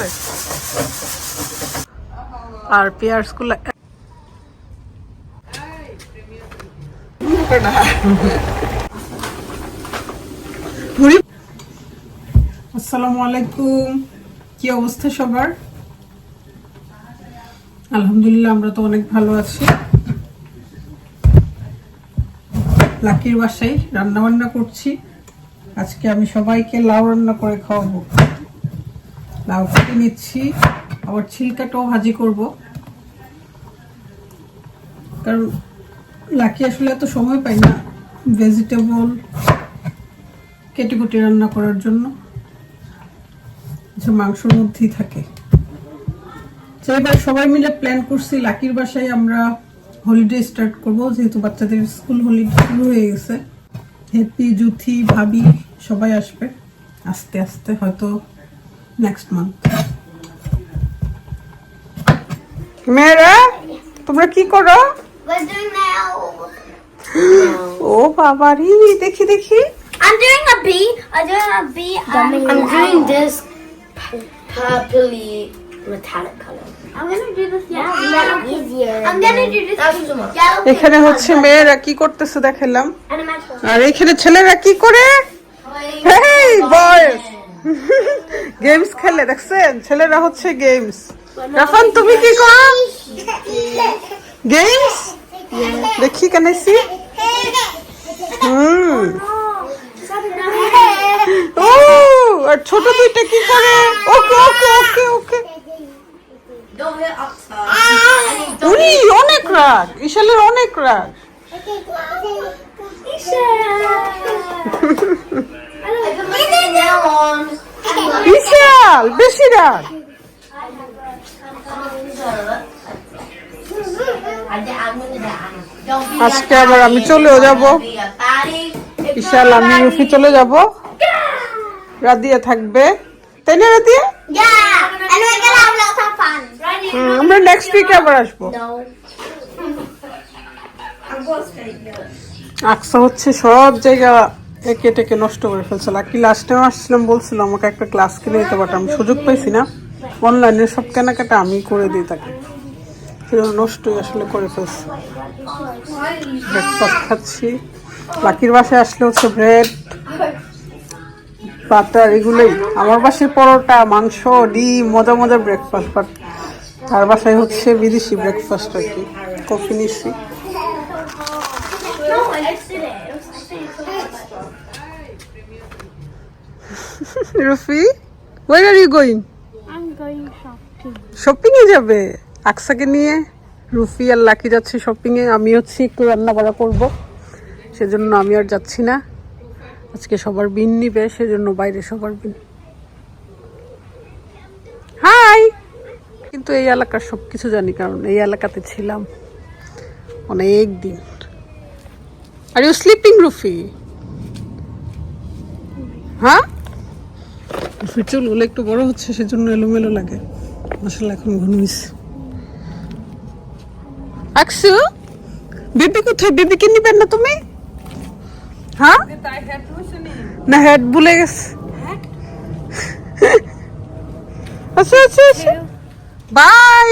আছে আর পেয়ার্স গুলা আসসালামু আলাইকুম। কি অবস্থা সবার? আলহামদুলিল্লাহ, আমরা তো অনেক ভালো আছি। লাকির বাসায় রান্না বান্না করছি। আজকে আমি সবাইকে লাউ রান্না করে খাওয়াবো। লাউ কেটে নিচ্ছি, আবার ছিলকাটাও ভাজি করব, কারণ লাকি আসলে এত সময় পাই না ভেজিটেবল কেটে কুটে রান্না করার জন্য, যে মাংসের মধ্যেই থাকে। এবার সবাই মিলে প্ল্যান করছি লাকির বাসায় আমরা হলিডে স্টার্ট করব, যেহেতু বাচ্চাদের স্কুল হলিডে শুরু হয়ে গেছে। হ্যাপি, জুথি, ভাবি সবাই আসবে আস্তে আস্তে, হয়তো নেক্সট মান্থ। মেয়েরা তোমরা কি করো? ও বাবারি, দেখি দেখি। I'm doing a bee. I'm doing this purpley metallic color. I'm gonna do this yellow. Easier. I'm gonna do this yellow. এখানে হচ্ছে মেয়েরা কি করতেছে দেখালাম, Animation. আর এখানে ছেলেরা কি করে? হেই বয়েস, গেমস খেলে, দেখছেন? ছেলেরা হচ্ছে গেমস। রাফান তুমি কি করো? গেমস দেখি কানেছি। ও আর ছোট দুইটা কি করে? ওকে ওকে ওকে ওকে। উনি অনেক রাগ, ইশালের অনেক রাগ। বিশাল বেশি রাগ। আজকে আবার আমি চলেও যাব, বিশাল আমি রুফি চলে যাব, রাদিয়া থাকবে, তাই না Radia? Yeah. And we're gonna have lots of fun. আমরা নেক্সট উইকে আবার আসবো। আকসা হচ্ছে সব জায়গা একে টেকে নষ্ট করে ফেলছে। লাকি লাস্ট টাইম আসছিলাম, বলছিল আমাকে একটা ক্লাস কিনে দিতে, বাট আমি সুযোগ পাইছি না। অনলাইনে সব কেনাকাটা আমি করে দিই তাকে, সেজন্য নষ্টই আসলে করে ফেলছে। ব্রেকফাস্ট খাচ্ছি। লাকির বাসায় আসলে হচ্ছে ব্রেড, বাটার, এগুলোই। আমার বাসায় পরোটা, মাংস, ডিম, মজা মজার ব্রেকফাস্ট, বাট তার বাসায় হচ্ছে বিদেশি ব্রেকফাস্ট আর কি। কফি নিচ্ছি। রুফি, where are you going? I'm going shopping. Shopping এ যাবে আকসাকে নিয়ে? রুফি আর লাকি যাচ্ছে শপিং এ, আমি হচ্ছে একটু রান্না বাড়া করবো, সেজন্য আমি আর যাচ্ছি না। আজকে সবার বিন নিবে, সেজন্য বাইরে সবার বিন। হাই, কিন্তু এই এলাকার সবকিছু জানি, কারণ এই এলাকাতে ছিলাম অনেক দিন। Are you sleeping রুফি? হ্যাঁ, রুফির চুলগুলো একটু বড় হচ্ছে, সেজন্য এলোমেলো লাগে। মাশাআল্লাহ এখন ঘন হয়েছে। আকসু, বেবি কোথায়? বেবিকে নিবেন না তুমি? হ্যাঁ না, হেড ভুলে গেছে। আচ্ছা আচ্ছা আচ্ছা, বাই।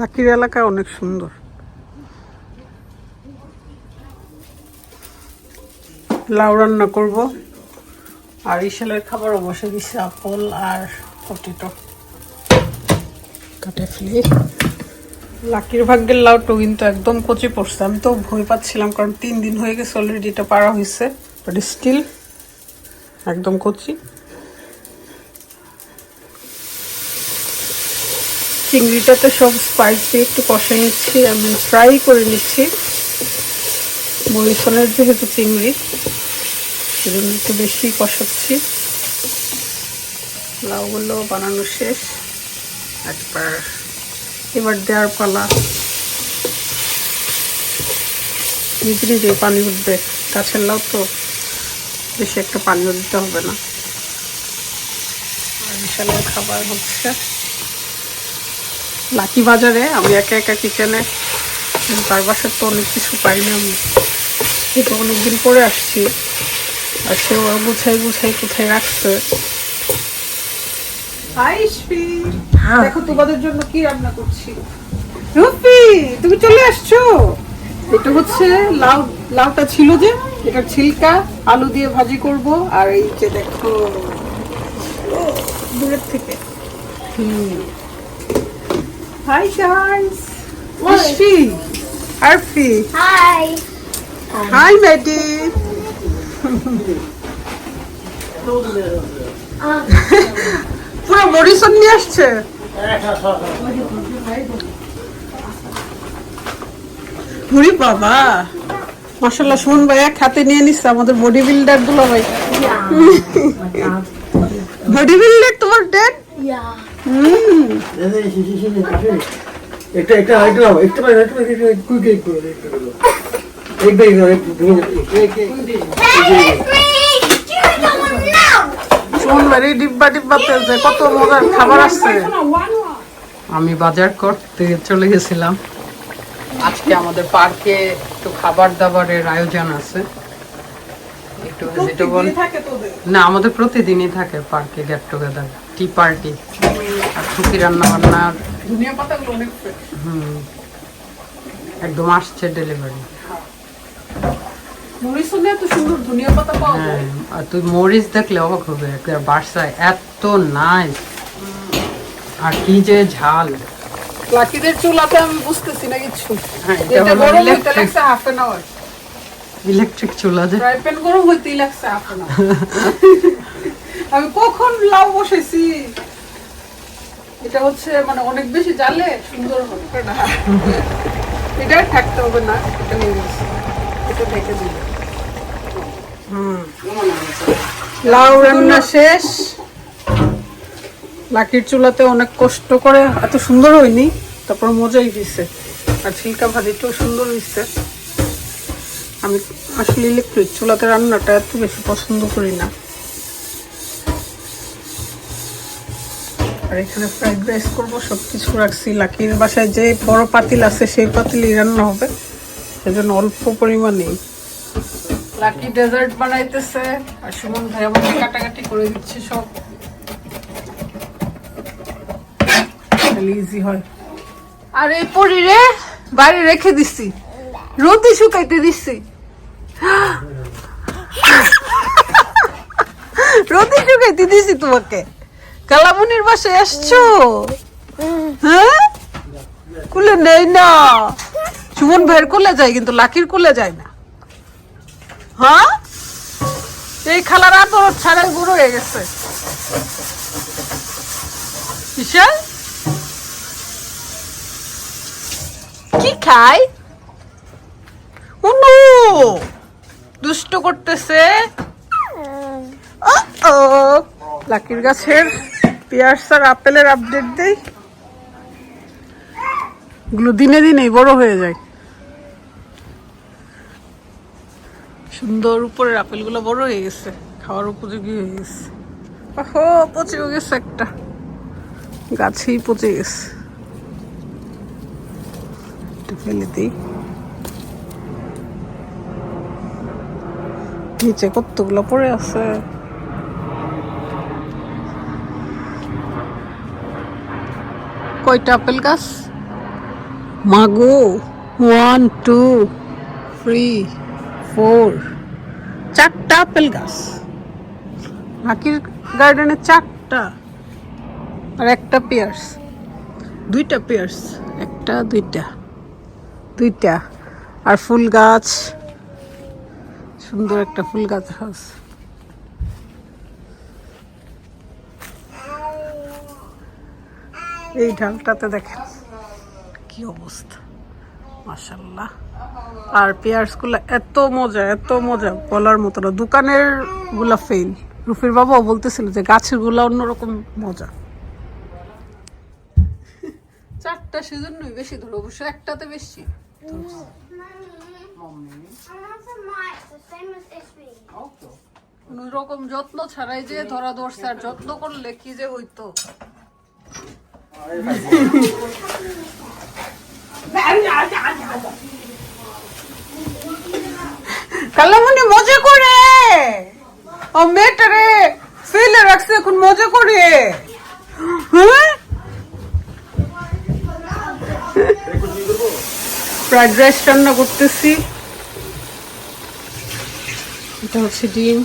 লাকির এলাকা অনেক সুন্দর। লাউ রান্না করব, আর ইশালের খাবারও বসে দিচ্ছে, আপেল আর পটেটো কাটে ফেলি। লাকির ভাগ্যের লাউটা কিন্তু একদম কচি পড়ছে। আমি তো ভয় পাচ্ছিলাম, কারণ 3 দিন হয়ে গেছে অলরেডি, এটা পারা হয়েছে, বাট স্টিল একদম কচি। চিংড়িটাতে সব স্পাইস দিয়ে একটু কষে নিচ্ছি, আমি ফ্রাই করে নিচ্ছি। মরিসনের যেহেতু চিংড়ি, সেজন্য একটু বেশি কষাচ্ছি। লাউগুলো বানানো শেষ, এবার দেওয়ার পালা। নিজে নিজে পানি উঠবে, গাছের লাউ তো বেশি একটা পানিও দিতে হবে না। আর বিশালের খাবার হচ্ছে লাকি বাজারে, আমি একা একা কিচেনে তার বাসার তো অনেক কিছু পাই না আমি, এটা অনেকদিন পরে আসছি। আর সেও গুছাই কোথায় রাখছে। দেখো তোমাদের জন্য কি রান্না করছি। রুফি, তুমি চলে আসছো। এটা হচ্ছে লাউটা ছিল যে, এটা ছিলকা আলু দিয়ে ভাজি করব। আর এই যে দেখো দূরের থেকে, হাই গাইস, মিষ্টি আরফি, হাই মেডি। পুরো মরিসন নিয়ে আসছে। ঘুরি বাবা, মাশাআল্লাহ। সুমন ভাইয়া খাতে নিয়ে নিচ্ছে আমাদের বডি বিল্ডার গুলো। ভাই বডি বিল্ডার তোমার ডেড। সুমন ভাই ডিব্বাতে কত মজার খাবার আছে। আমি বাজার করতে চলে গেছিলাম। আজকে আমাদের পার্কে একটু খাবার দাবারের আয়োজন আছে। একটু ভেজিটেবল না, আমাদের প্রতিদিনই থাকে পার্কে গেট টুগেদার, টি পার্টি। আর টুকি রান্না বান্নার ধনিয়া পাতাগুলো অনেক একদম আসছে ডেলিভারি। মরিচে এত সুন্দর ধনিয়া পাতা পাওয়া যায়। আর তুই মরিচ দেখলে অবাক হবে, বাসায় এত নাইস। আর কি যে ঝাল। লাকিদের চুলাতে আমি বুঝতেছি না কিছু। এটা গরম হইতে লাগছে হাফ এন আওয়ার। ইলেকট্রিক চুলা যে ফ্রাই প্যান গরম হইতেই লাগছে হাফ এন আওয়ার। আমি কখন লাউ বসাইছি। এটা হচ্ছে মানে অনেক বেশি জালে সুন্দর হবে না। এটা থাকতে হবে না, এটা নিয়ে গেছি, এটা ঢেকে দিই। লাউ রান্না শেষ। লাকির চুলাতে অনেক কষ্ট করে, এত সুন্দর হয়নি, তারপর মজাই হয়েছে। আর ছিলকা ভাজিটাও সুন্দর হয়েছে। আমি আসলে ইলেকট্রিক চুলাতে রান্নাটা এত বেশি পছন্দ করি না। আর এখানে ফ্রাইড রাইস করবো, সবকিছু রাখছি। লাকির বাসায় যে বড় পাতিল আছে সেই পাতিলই রান্না হবে, সেজন্য অল্প পরিমাণেই। লাকি ডেজার্ট বানাইতেছে আর সুমন ভাই আমাকে কাটাকাটি করে দিচ্ছে সব। ইজি হয়। আর এই পরিরে বাইরে রেখে দিছি, রোদে শুকাইতে দিছি। রোদে শুকাইতে দিছি তোমাকে। কালামুনির বাসায় আসছো? হ্যাঁ, কুলে নেই না। সুমন ভাইয়ের কোলে যায় কিন্তু লাকির কোলে যায় না। হ্যাঁ, এই খালার আদর ছাড়াই বুড়ো হয়ে গেছে। বিশাল কি খাই? উনু দুষ্ট করতেছে। লাকির গাছের পেয়ার্স আর আপেলের আপডেট দেই। এগুলো দিনে দিনেই বড় হয়ে যায়। সুন্দর উপরের আপেলগুলো বড় হয়ে গেছে, খাওয়ার উপযোগী হয়ে গেছে। ওহো, পচেও গেছে একটা, গাছেই পচে গেছে। ফেলে দিই। নিচে কতগুলো পড়ে আছে। কয়টা আপেল গাছ? মাগো, 1 2 3 4, 4টা আপেল গাছ। লাকির গার্ডেনে 4টা। আর একটা পেয়ার্স, 2টা পেয়ার্স, 1টা 2টা। আর ফুল গাছ, সুন্দর একটা ফুল গাছ আছে। এই ঢালটাতে দেখেন কি অবস্থা, মাশাআল্লাহ। আর পেয়ার্স গুলা এত মজা বলার মতো না। দোকানের গুলা ফেল। রুফির বাবাও বলতেছিল যে গাছের গুলা অন্যরকম মজা। 4টা সেজন্যই বেশি ধরে, অবশ্য একটাতে বেশি। কোন রকম যত্ন ছাড়াই যে ধরা ধরছে, আর যত্ন করলে কি যে হইতো। কালামণি মজা করে ও মেয়েটারে ফেলে রাখছে এখন মজা করে। হ্যাঁ ফ্রাইড রাইস রান্না করতেছি। এটা হচ্ছে ডিম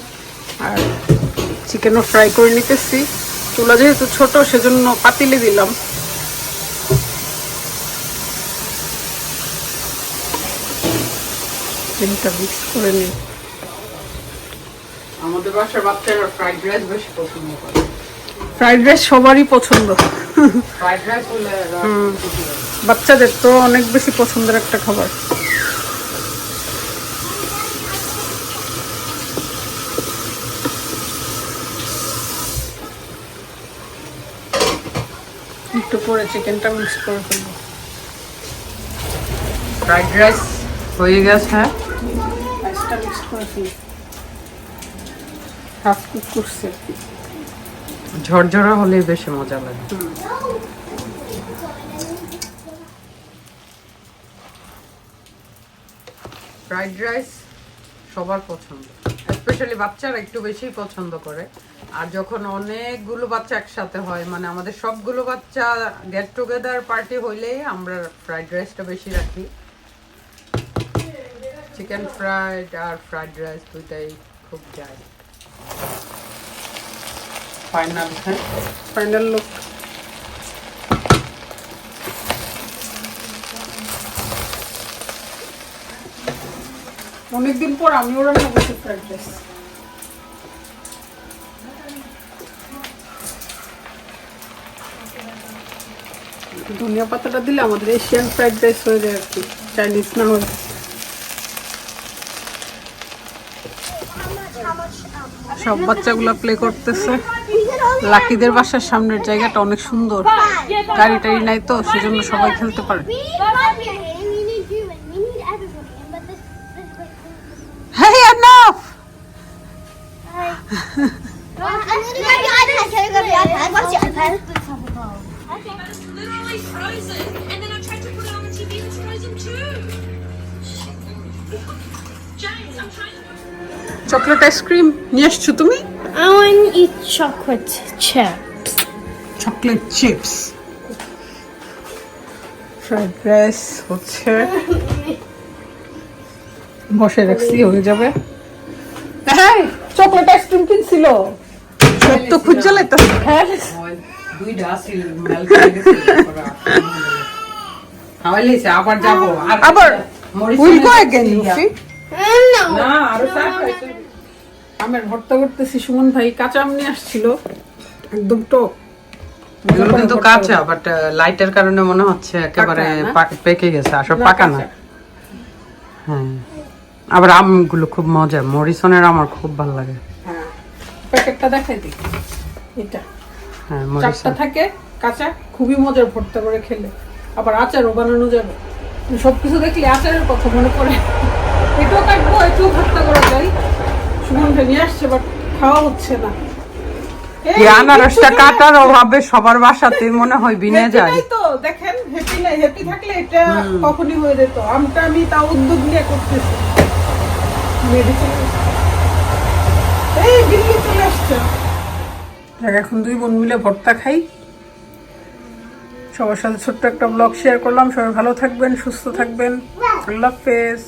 আর চিকেনও ফ্রাই করে নিতেছি। চুলা যেহেতু ছোট সেজন্য পাতিলে দিলাম। ডিমটা মিক্স করে নিই। আমাদের বাসার বাচ্চারা ফ্রাইড রাইস বেশি পছন্দ করে। ফ্রাইড রাইস সবারই পছন্দ। ফ্রাইড রাইস হলে বাচ্চাদের তো অনেক বেশি পছন্দের একটা খাবার। একটু পরে চিকেনটা মিক্স করে ফেলবো। ফ্রাইড রাইস হয়ে গেছে। রাইসটা মিক্স করে ফেলি। হাফ কুক করছি আর কি। ঝরঝরা হলে বেশি মজা লাগে। ফ্রাইড রাইস সবার পছন্দ, স্পেশালি বাচ্চারা একটু বেশি পছন্দ করে। আর যখন অনেকগুলো বাচ্চা একসাথে হয়, মানে আমাদের সবগুলো বাচ্চা গেট টুগেদার পার্টি হইলেই আমরা ফ্রাইড রাইসটা বেশি রাখি। চিকেন ফ্রাইড আর ফ্রাইড রাইস দুইটাই খুব যায়। Final look. অনেকদিন পর আমিও রান্না করছি ফ্রাইড রাইস। ধনিয়া পাতাটা দিলে আমাদের এশিয়ান ফ্রাইড রাইস হয়ে যায় আর কি, চাইনিজ না হলে। সব বাচ্চাগুলা প্লে করতেছে। লাকিদের বাসার সামনের জায়গাটা অনেক সুন্দর, গাড়ি টাড়ি নাই তো সেজন্য সবাই খেলতে পারে। Hey, enough! What's your iPad? Literally frozen, and then I tried to put it on the TV and it's frozen too. James, I'm trying to. Chocolate ice cream নিয়ে আসছো তুমি? I want to eat chocolate chips. Chocolate chips. Fried rice হচ্ছে, বসে রাখছি হয়ে যাবে। হ্যাঁ chocolate ice cream কিনছিল, সব তো খুঁজে লাইতেছে। হ্যাঁ দুইটা আসিল মেল করে গেছে। হাওয়াইলেছে আবার যাবো। আবার will go again Luffy. No. না আরো সারপ্রাইজ। আমের ভর্তা করতেছি। সুমন ভাই কাঁচা আম নিয়ে আসছিল, একদম টক। এগুলো কিন্তু কাঁচা, বাট লাইটের কারণে মনে হচ্ছে একেবারে পেকে গেছে। আসলে পাকা না। হ্যাঁ আবার আমগুলো খুব মজা। মরিসনের আমার খুব ভালো লাগে। হ্যাঁ প্যাকেটটা দেখাই দিই। এটা হ্যাঁ চারটা মরিসন থাকে কাঁচা, খুবই মজার ভর্তা করে খেলে। আবার আচারও বানানো যাবে। সবকিছু দেখলে আচারের কথা মনে পড়ে। এটাও কাটবো, এটাও ভর্তা করা যায়। সুমন ভাই নিয়ে আসছে বাট খাওয়া হচ্ছে না। এই আনারসটা কাটার অভাবে সবার বাসাতে মনে হয় বিনে যায়। হ্যাপি নাই তো দেখেন, হ্যাপি নাই। হ্যাপি থাকলে এটা কখনই হয়ে যেত। আমটা আমি তাও উদ্যোগ নিয়ে করতেছি। এই দিল্লি চলে আসছে। এখন দুই বোন মিলে ভর্তা খাই। সবার সাথে ছোট্ট একটা ব্লগ শেয়ার করলাম। সবাই ভালো থাকবেন, সুস্থ থাকবেন। আল্লাহ হাফেজ।